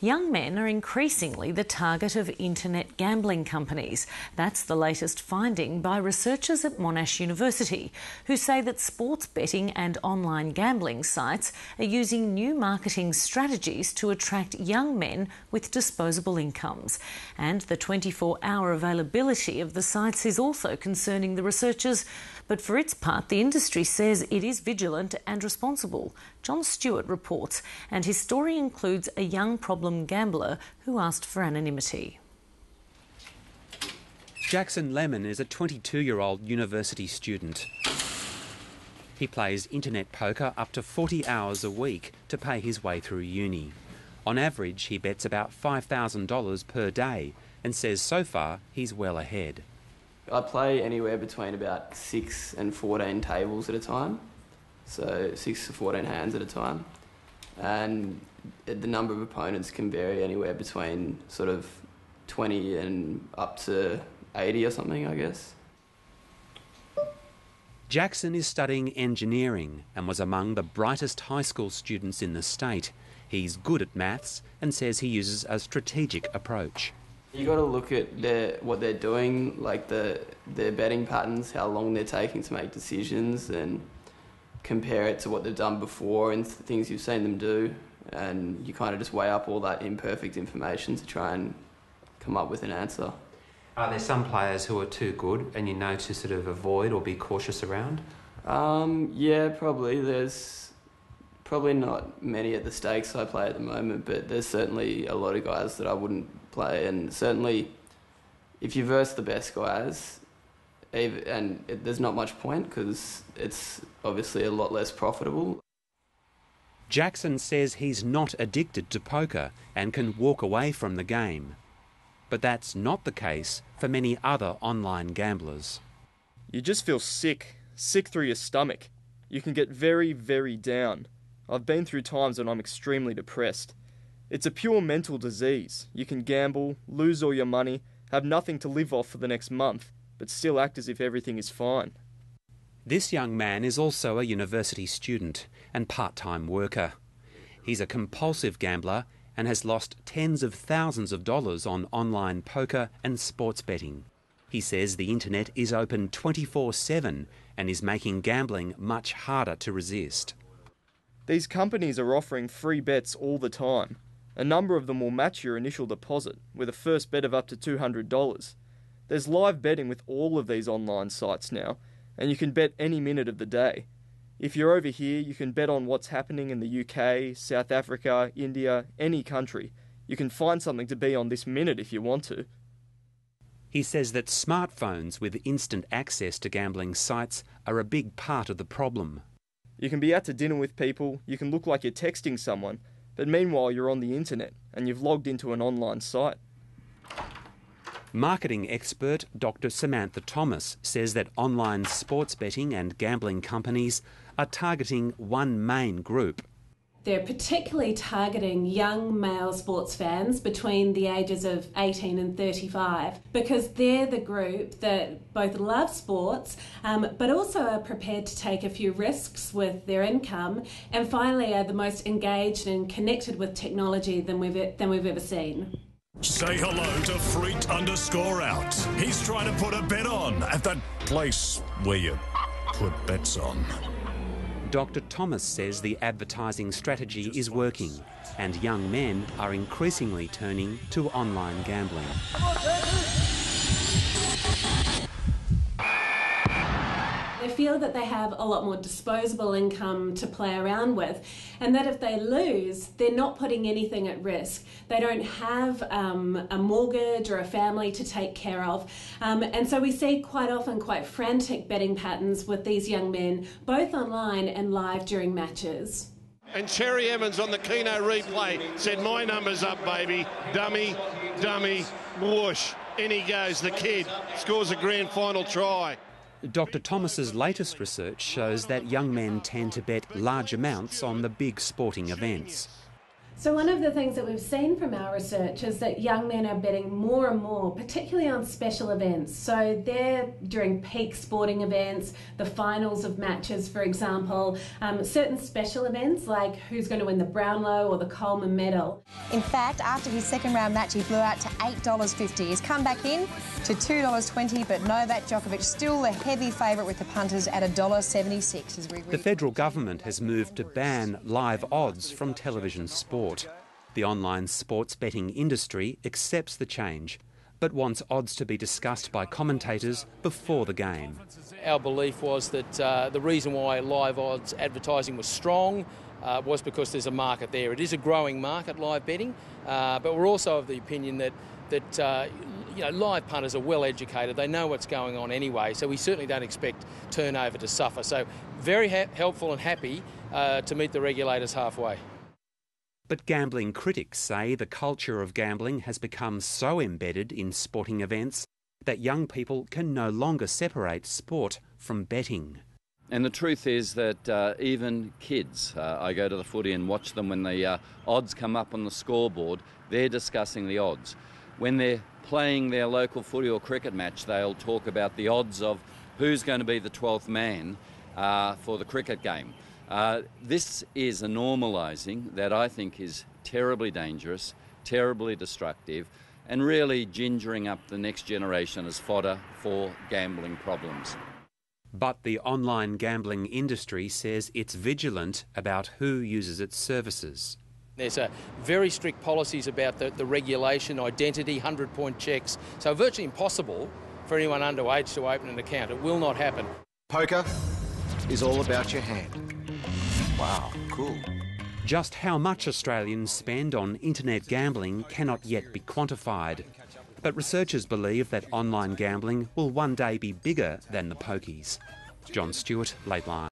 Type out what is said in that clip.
Young men are increasingly the target of internet gambling companies. That's the latest finding by researchers at Monash University, who say that sports betting and online gambling sites are using new marketing strategies to attract young men with disposable incomes. And the 24-hour availability of the sites is also concerning the researchers. But for its part, the industry says it is vigilant and responsible. John Stewart reports, and his story includes a young problem gambler who asked for anonymity. Jackson Lemon is a 22-year-old university student. He plays internet poker up to 40 hours a week to pay his way through uni. On average, he bets about $5,000 per day and says so far he's well ahead. I play anywhere between about 6 and 14 tables at a time, so 6 to 14 hands at a time. And the number of opponents can vary anywhere between sort of 20 and up to 80 or something, I guess. Jackson is studying engineering and was among the brightest high school students in the state. He's good at maths and says he uses a strategic approach. You got to look at what they're doing, like their betting patterns, how long they're taking to make decisions, and compare it to what they've done before and things you've seen them do. And you kind of just weigh up all that imperfect information to try and come up with an answer. Are there some players who are too good and you know to sort of avoid or be cautious around? Yeah, probably. There's probably not many at the stakes I play at the moment, but there's certainly a lot of guys that I wouldn't play. And certainly if you verse the best guys, there's not much point because it's obviously a lot less profitable. Jackson says he's not addicted to poker and can walk away from the game. But that's not the case for many other online gamblers. You just feel sick through your stomach. You can get very, very down. I've been through times when I'm extremely depressed. It's a pure mental disease. You can gamble, lose all your money, have nothing to live off for the next month, but still act as if everything is fine. This young man is also a university student and part-time worker. He's a compulsive gambler and has lost tens of thousands of dollars on online poker and sports betting. He says the internet is open 24/7 and is making gambling much harder to resist. These companies are offering free bets all the time. A number of them will match your initial deposit with a first bet of up to $200. There's live betting with all of these online sites now, and you can bet any minute of the day. If you're over here, you can bet on what's happening in the UK, South Africa, India, any country. You can find something to be on this minute if you want to. He says that smartphones with instant access to gambling sites are a big part of the problem. You can be out to dinner with people, you can look like you're texting someone, but meanwhile you're on the internet and you've logged into an online site. Marketing expert Dr. Samantha Thomas says that online sports betting and gambling companies are targeting one main group. They're particularly targeting young male sports fans between the ages of 18 and 35 because they're the group that both love sports but also are prepared to take a few risks with their income and finally are the most engaged and connected with technology than we've ever seen. Say hello to Freet_out. He's trying to put a bet on at that place where you put bets on. Dr. Thomas says the advertising strategy is working and young men are increasingly turning to online gambling. They feel that they have a lot more disposable income to play around with and that if they lose, they're not putting anything at risk. They don't have a mortgage or a family to take care of. And so we see quite often quite frantic betting patterns with these young men, both online and live during matches. And Cherry Evans on the Keno replay said, "My number's up, baby. Dummy, dummy, whoosh." In he goes, the kid scores a grand final try. Dr. Thomas's latest research shows that young men tend to bet large amounts on the big sporting events. So one of the things that we've seen from our research is that young men are betting more and more, particularly on special events. So they're during peak sporting events, the finals of matches, for example, certain special events like who's going to win the Brownlow or the Coleman Medal. In fact, after his second round match, he blew out to $8.50. He's come back in to $2.20, but Novak Djokovic still the heavy favourite with the punters at $1.76. The federal government has moved to ban live odds from television sport. The online sports betting industry accepts the change, but wants odds to be discussed by commentators before the game. Our belief was that the reason why live odds advertising was strong was because there's a market there. It is a growing market, live betting, but we're also of the opinion that live punters are well educated. They know what's going on anyway, so we certainly don't expect turnover to suffer. So very helpful and happy to meet the regulators halfway. But gambling critics say the culture of gambling has become so embedded in sporting events that young people can no longer separate sport from betting. And the truth is that even kids, I go to the footy and watch them when the odds come up on the scoreboard, they're discussing the odds. When they're playing their local footy or cricket match, they'll talk about the odds of who's going to be the 12th man for the cricket game. This is a normalising that I think is terribly dangerous, terribly destructive, and really gingering up the next generation as fodder for gambling problems. But the online gambling industry says it's vigilant about who uses its services. There's very strict policies about the regulation, identity, 100-point checks, so virtually impossible for anyone underage to open an account. It will not happen. Poker is all about your hand. Wow, cool. Just how much Australians spend on internet gambling cannot yet be quantified. But researchers believe that online gambling will one day be bigger than the pokies. John Stewart, Late Line.